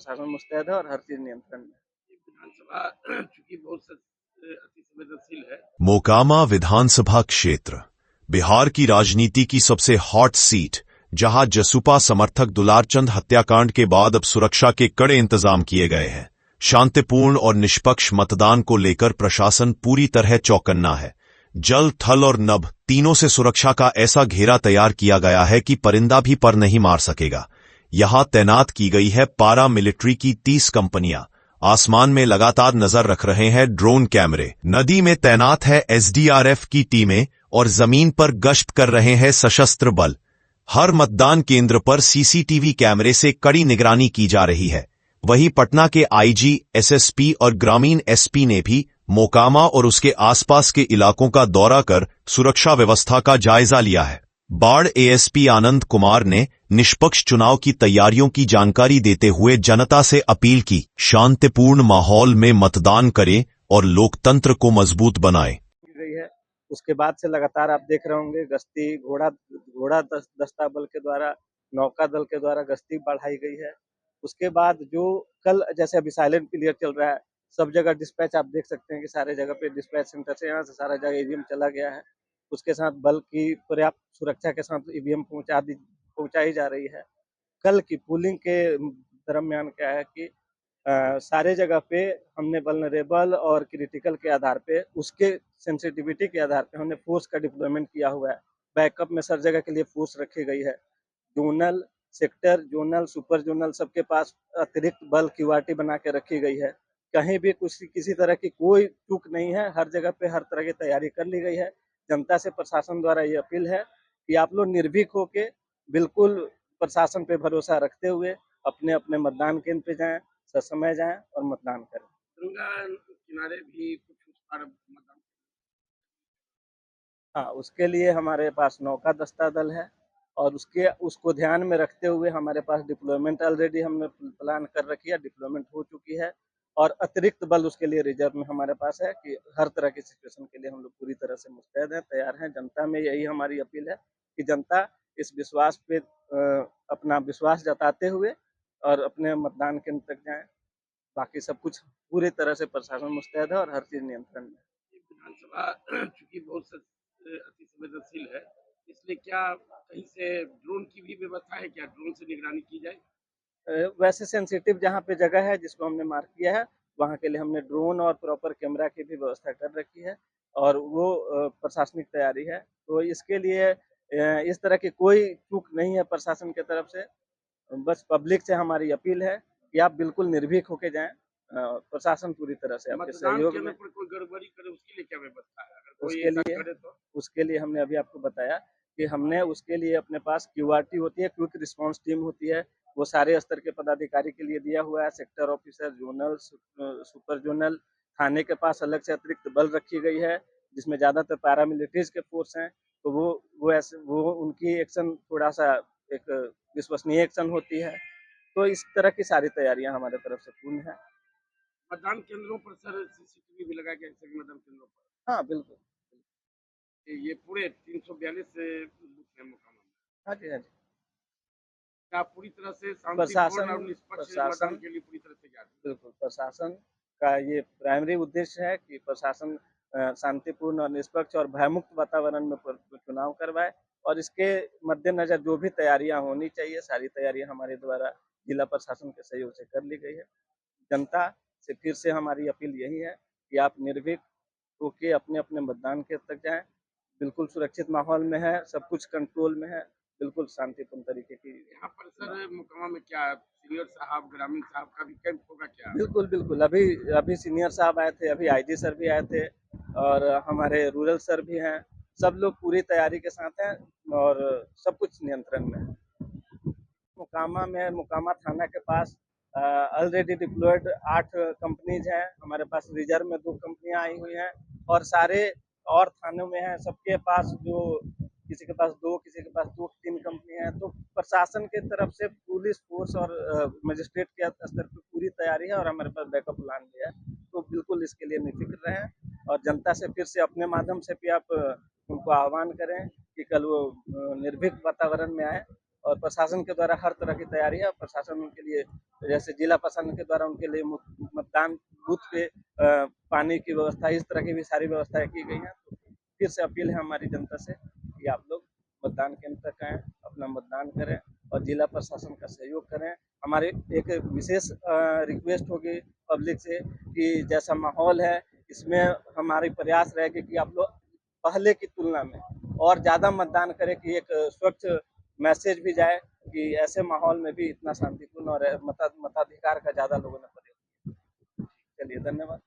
प्रशासन मुस्तैद है और हर चीज नियंत्रण में। विधानसभा चूंकि बहुत अति संवेदनशील है। मोकामा विधानसभा क्षेत्र बिहार की राजनीति की सबसे हॉट सीट, जहां जसुपा समर्थक दुलारचंद हत्याकांड के बाद अब सुरक्षा के कड़े इंतजाम किए गए हैं। शांतिपूर्ण और निष्पक्ष मतदान को लेकर प्रशासन पूरी तरह चौकन्ना है। जल, थल और नभ तीनों से सुरक्षा का ऐसा घेरा तैयार किया गया है कि परिंदा भी पर नहीं मार सकेगा। यहां तैनात की गई है पारा मिलिट्री की 30 कंपनियां। आसमान में लगातार नजर रख रहे हैं ड्रोन कैमरे। नदी में तैनात है एसडीआरएफ की टीमें और जमीन पर गश्त कर रहे हैं सशस्त्र बल। हर मतदान केंद्र पर सीसीटीवी कैमरे से कड़ी निगरानी की जा रही है। वहीं पटना के आईजी, एसएसपी और ग्रामीण एसपी ने भी मोकामा और उसके आसपास के इलाकों का दौरा कर सुरक्षा व्यवस्था का जायजा लिया है। बाढ़ एएसपी आनंद कुमार ने निष्पक्ष चुनाव की तैयारियों की जानकारी देते हुए जनता से अपील की, शांतिपूर्ण माहौल में मतदान करें और लोकतंत्र को मजबूत बनाएं। उसके बाद से लगातार आप देख रहे होंगे गश्ती घोड़ा दस्ता बल के द्वारा, नौका दल के द्वारा गश्ती बढ़ाई गई है। उसके बाद जो कल जैसे अभी साइलेंट पीरियड चल रहा है, सब जगह डिस्पैच आप देख सकते हैं कि सारे जगह पे डिस्पैच सेंटर से यहाँ से सारा जगह ईवीएम चला गया है। उसके साथ बल की पर्याप्त सुरक्षा के साथ ईवीएम पहुंचाई जा रही है। कल की पोलिंग के दरमियान क्या है कि सारे जगह पे हमने वल्नरेबल और क्रिटिकल के आधार पे, उसके सेंसिटिविटी के आधार पे हमने फोर्स का डिप्लॉयमेंट किया हुआ है। बैकअप में सर जगह के लिए फोर्स रखी गई है। Zonal, sector, zonal, super zonal सबके पास अतिरिक्त बल क्यूआरटी बना के रखी गई है। कहीं भी किसी तरह की कोई चूक नहीं है। हर जगह पे हर तरह की तैयारी कर ली गई है। जनता से प्रशासन द्वारा ये अपील है कि आप लोग निर्भीक होके बिल्कुल प्रशासन पे भरोसा रखते हुए अपने अपने मतदान केंद्र पे जाएं, ससमय जाएं और मतदान करें। गंगा किनारे भी कुछ उस पार मतदान, हाँ, उसके लिए हमारे पास नौका दस्ता दल है और उसको ध्यान में रखते हुए हमारे पास डिप्लॉयमेंट ऑलरेडी हमने प्लान कर रखी है, डिप्लॉयमेंट हो चुकी है और अतिरिक्त बल उसके लिए रिजर्व में हमारे पास है कि हर तरह की सिचुएशन के लिए हम लोग पूरी तरह से मुस्तैद हैं, तैयार हैं। जनता में यही हमारी अपील है कि जनता इस विश्वास पे अपना विश्वास जताते हुए और अपने मतदान केंद्र तक जाएं। बाकी सब कुछ पूरी तरह से प्रशासन मुस्तैद है और हर चीज नियंत्रण में। विधानसभा चूंकि बहुत अति संवेदनशील है, इसलिए क्या कहीं से ड्रोन की भी व्यवस्था है? क्या ड्रोन से निगरानी की जाए? वैसे सेंसिटिव जहाँ पे जगह है जिसको हमने मार्क किया है, वहाँ के लिए हमने ड्रोन और प्रॉपर कैमरा की भी व्यवस्था कर रखी है और वो प्रशासनिक तैयारी है। तो इसके लिए इस तरह की कोई चूक नहीं है प्रशासन की तरफ से। बस पब्लिक से हमारी अपील है कि आप बिल्कुल निर्भीक होके जाएं। प्रशासन पूरी तरह से आपके सहयोग में। पर कोई गड़बड़ी करे उसके लिए क्या व्यवस्था है? अगर कोई ऐसा करे तो उसके लिए हमने अभी आपको बताया कि हमने उसके लिए अपने पास क्यूआरटी होती है, क्विक रिस्पांस टीम होती है। वो सारे स्तर के पदाधिकारी के लिए दिया हुआ है। Sector officer, zonal, super zonal, थाने के पास अलग से अतिरिक्त बल रखी गई है जिसमें ज्यादातर पैरामिलिट्रीज के फोर्स हैं। तो वो उनकी एक्शन थोड़ा सा एक विश्वसनीय एक्शन होती है। तो इस तरह की सारी तैयारियां हमारे तरफ से पूर्ण है। मतदान केंद्रों पर सर सीसीटीवी भी लगा के मतदान केंद्रों पर? हाँ बिल्कुल, ये पूरे 342 बूथ है मोकामा में? हाँ जी, हाँ जी। क्या पूरी तरह से शांतिपूर्ण और निष्पक्ष मतदान के लिए पूरी तरह से तैयार? बिल्कुल, प्रशासन का ये प्राइमरी उद्देश्य है कि प्रशासन शांतिपूर्ण और निष्पक्ष और भयमुक्त वातावरण में चुनाव करवाए और इसके मद्देनजर जो भी तैयारियां होनी चाहिए, सारी तैयारियां हमारे द्वारा जिला प्रशासन के सहयोग से कर ली गई है। जनता से फिर से हमारी अपील यही है कि आप निर्भीक होके अपने अपने मतदान केंद्र तक जाएं। बिल्कुल सुरक्षित माहौल में है, सब कुछ कंट्रोल में है, बिल्कुल शांतिपूर्ण तरीके की। यहाँ पर सर मोकामा में क्या सीनियर साहब, ग्रामीण साहब का भी कैंप होगा क्या? बिल्कुल बिल्कुल, अभी सीनियर साहब आए थे, अभी आईजी सर भी आए थे और हमारे रूरल सर भी हैं। सब लोग पूरी तैयारी के साथ हैं और सब कुछ नियंत्रण में है। मोकामा थाना के पास ऑलरेडी डिप्लॉयड 8 कंपनीज हैं। हमारे पास रिजर्व में 2 कंपनियां आई हुई हैं और सारे और थानों में हैं। सबके पास जो किसी के पास 2, किसी के पास 2-3 कंपनी है। तो प्रशासन की तरफ से पुलिस फोर्स और मजिस्ट्रेट के स्तर पर पूरी तैयारी है और हमारे पास बैकअप प्लान भी है। तो बिल्कुल इसके लिए निफिक्र रहें और जनता से फिर से अपने माध्यम से भी आप उनको आह्वान करें कि कल वो निर्भीक वातावरण में आए और प्रशासन के द्वारा हर तरह की तैयारी है। प्रशासन उनके लिए जैसे जिला प्रशासन के द्वारा उनके लिए मतदान बूथ पे पानी की व्यवस्था, इस तरह की भी सारी व्यवस्थाएं की गई हैं। तो फिर से अपील है हमारी जनता से कि आप लोग मतदान केंद्र तक आएँ, अपना मतदान करें और जिला प्रशासन का सहयोग करें। हमारी एक विशेष रिक्वेस्ट होगी पब्लिक से कि जैसा माहौल है इसमें हमारी प्रयास रहेगी कि आप लोग पहले की तुलना में और ज़्यादा मतदान करें कि एक स्वच्छ मैसेज भी जाए कि ऐसे माहौल में भी इतना शांतिपूर्ण और मताधिकार का ज़्यादा लोगों ने प्रयोग किया। चलिए, धन्यवाद।